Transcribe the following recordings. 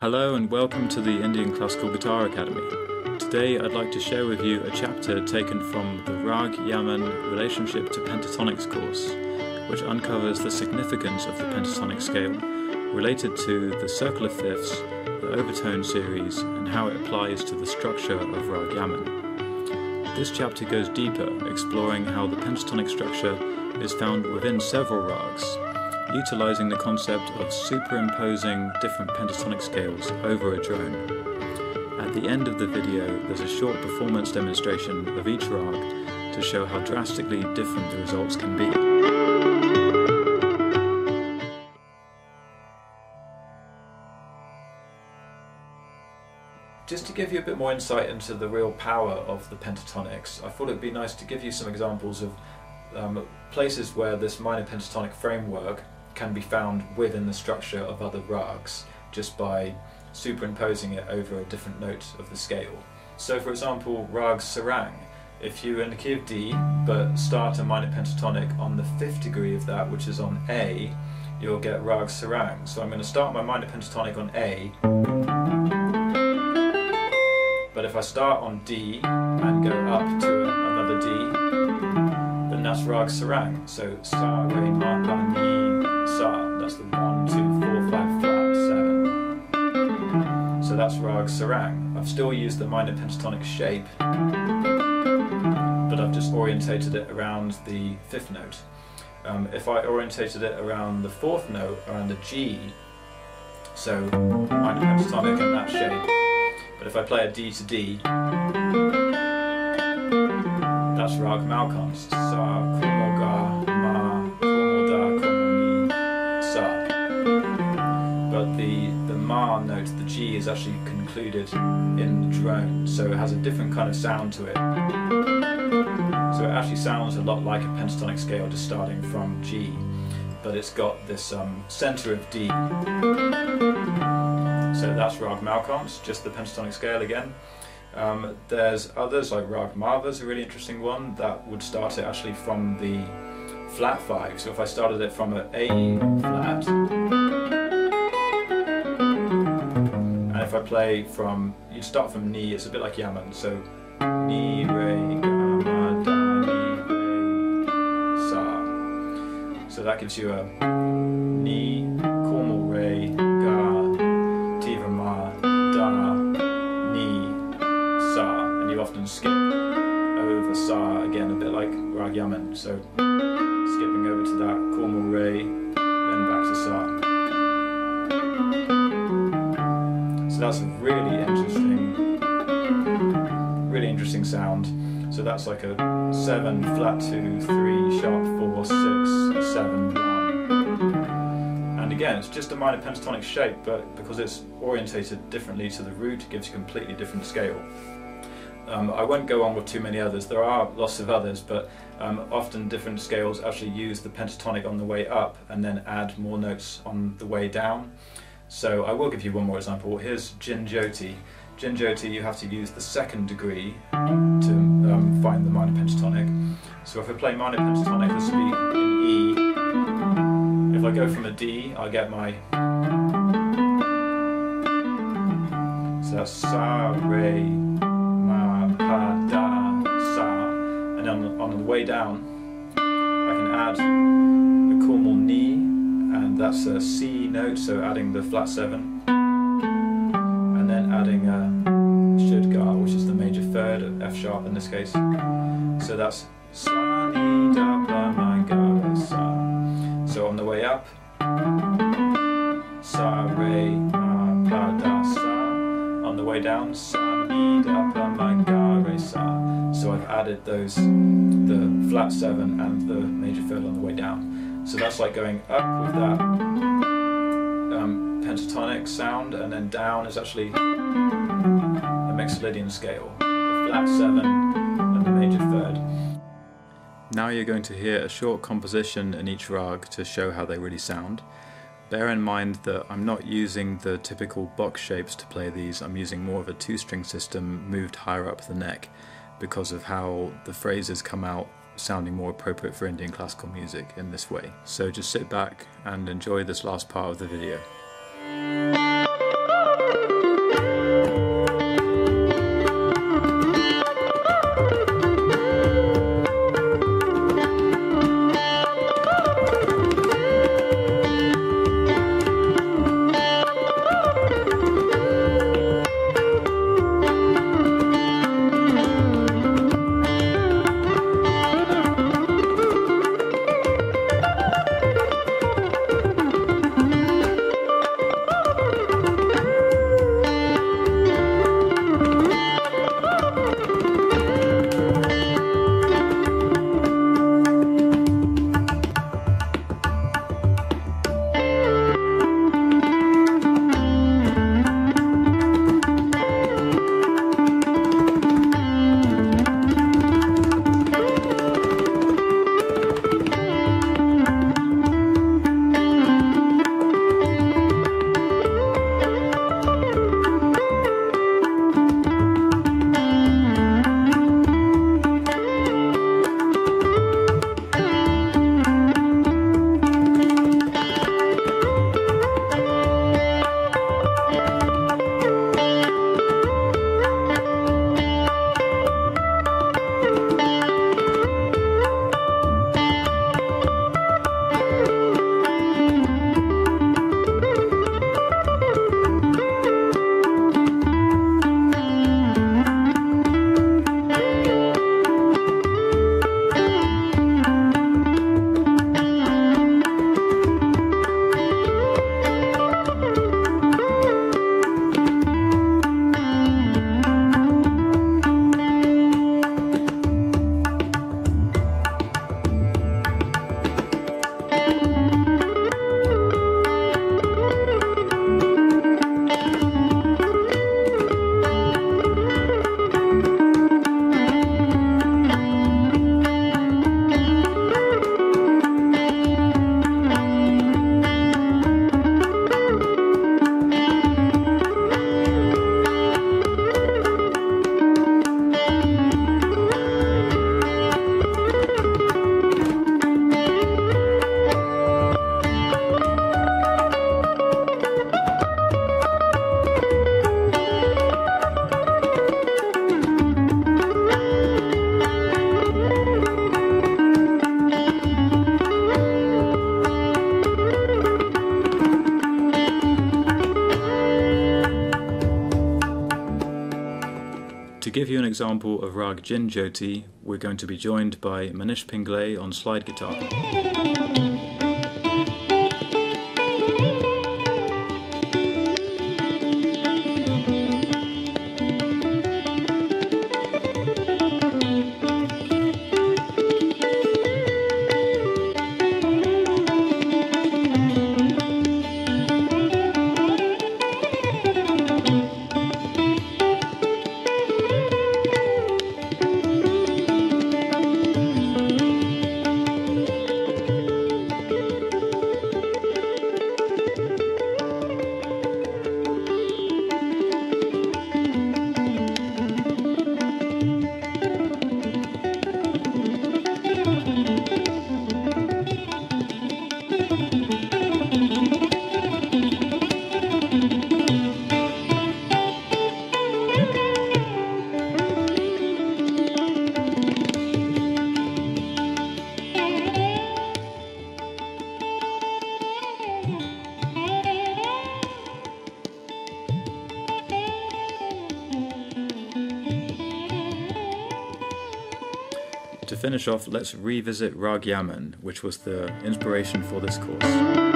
Hello and welcome to the Indian Classical Guitar Academy. Today I'd like to share with you a chapter taken from the Raag Yaman Relationship to Pentatonics course, which uncovers the significance of the pentatonic scale related to the circle of fifths, the overtone series, and how it applies to the structure of Raag Yaman. This chapter goes deeper, exploring how the pentatonic structure is found within several rags, utilizing the concept of superimposing different pentatonic scales over a drone. At the end of the video, there's a short performance demonstration of each rag to show how drastically different the results can be. Just to give you a bit more insight into the real power of the pentatonics, I thought it'd be nice to give you some examples of places where this minor pentatonic framework can be found within the structure of other rags, just by superimposing it over a different note of the scale. So for example, Raag Sarang, if you're in the key of D, but start a minor pentatonic on the 5th degree of that, which is on A, you'll get Raag Sarang. So I'm going to start my minor pentatonic on A, but if I start on D and go up to another D, then that's Raag Sarang. So Sa, Re, Ma, Pa, Ni, Sa. That's the 1, 2, 4, 5 flat 7. So that's Raag Sarang. I've still used the minor pentatonic shape, but I've just orientated it around the 5th note. If I orientated it around the 4th note, around the G, so minor pentatonic in that shape, but if I play a D to D, that's Raag Malcolms. Sa, Kumo, Ga, Ma, Kumo, Da, Kumo, Ni, Sa. But the Ma note, the G, is actually concluded in the drone, so it has a different kind of sound to it. So it actually sounds a lot like a pentatonic scale just starting from G, but it's got this center of D. So that's Raag Malcolms, just the pentatonic scale again. There's others like Raag Marva is a really interesting one that would start it actually from the flat 5. So if I started it from an A flat, and if I play from, you start from Ni, it's a bit like Yaman. So Ni, Re, Ga, Ma, Da, Ni, Re, Sa. So that gives you a Ni, Kumo, Re, Ga, Tiva, Ma, Da, Ni, Sa, and you often skip over Sa again, a bit like Raag Yaman. So skipping over to that Kumo, Re, then back to Sa. So that's a really interesting sound. So that's like a 7, flat 2, 3, sharp 4, 6, 7, 1. And again, it's just a minor pentatonic shape, but because it's orientated differently to the root, it gives you a completely different scale. I won't go on with too many others. There are lots of others, but often different scales actually use the pentatonic on the way up and then add more notes on the way down. So I will give you one more example. Here's Jhinjhoti. Jhinjhoti, you have to use the 2nd degree to find the minor pentatonic. So if I play minor pentatonic, this will be in E. If I go from a D, I'll get my, so that's Sa, Re, Ma, Pa, Da, Sa, and on the way down I can add the Kumo, Ni, and that's a C note, so adding the flat 7, and then adding a Shud Ga, which is the major 3rd, F sharp in this case. So that's Sa, Ni, Da, Pa, Ma, Ga, Re, Sa. So on the way up, Sa, Re, Ma, Pa, Da, Sa. On the way down, Sa, Ni, Da, Pa, Ma, Ga, Re, Sa. So I've added those, the flat 7 and the major 3rd on the way down. So that's like going up with that pentatonic sound, and then down is actually a Mixolydian scale, the flat 7 and the major 3rd. Now you're going to hear a short composition in each rag to show how they really sound. Bear in mind that I'm not using the typical box shapes to play these. I'm using more of a 2-string system moved higher up the neck because of how the phrases come out sounding more appropriate for Indian classical music in this way. So just sit back and enjoy this last part of the video. give you an example of Raag Jhinjhoti, we're going to be joined by Manish Pinglay on slide guitar. To finish off, let's revisit Raag Yaman, which was the inspiration for this course.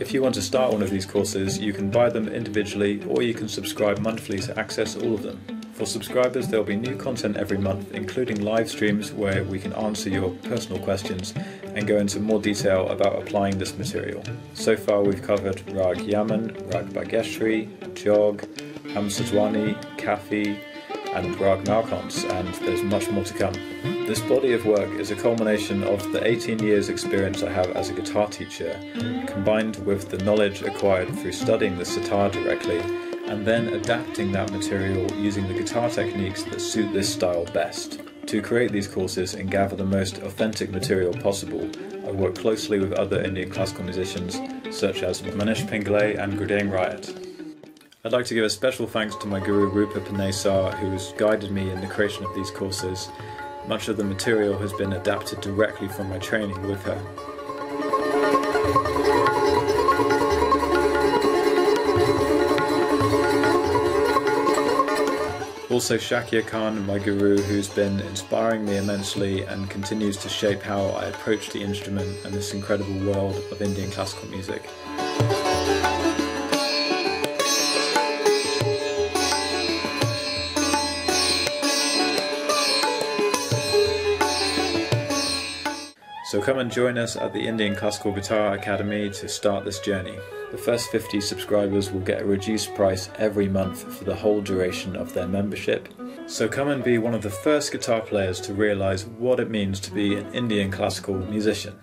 If you want to start one of these courses, you can buy them individually or you can subscribe monthly to access all of them. For subscribers, there will be new content every month, including live streams where we can answer your personal questions and go into more detail about applying this material. So far we've covered Raag Yaman, Raag Bageshri, Jog, Hamsadwani, Kafi and Raag Marva, and there's much more to come. This body of work is a culmination of the 18 years experience I have as a guitar teacher, combined with the knowledge acquired through studying the sitar directly, and then adapting that material using the guitar techniques that suit this style best. To create these courses and gather the most authentic material possible, I work closely with other Indian classical musicians such as Manish Pinglay and Gurdane Riot. I'd like to give a special thanks to my guru Roopa Panesar, who has guided me in the creation of these courses. Much of the material has been adapted directly from my training with her. Also Shakir Khan, my guru, who's been inspiring me immensely and continues to shape how I approach the instrument and this incredible world of Indian classical music. So come and join us at the Indian Classical Guitar Academy to start this journey. The first 50 subscribers will get a reduced price every month for the whole duration of their membership. So come and be one of the first guitar players to realise what it means to be an Indian classical musician.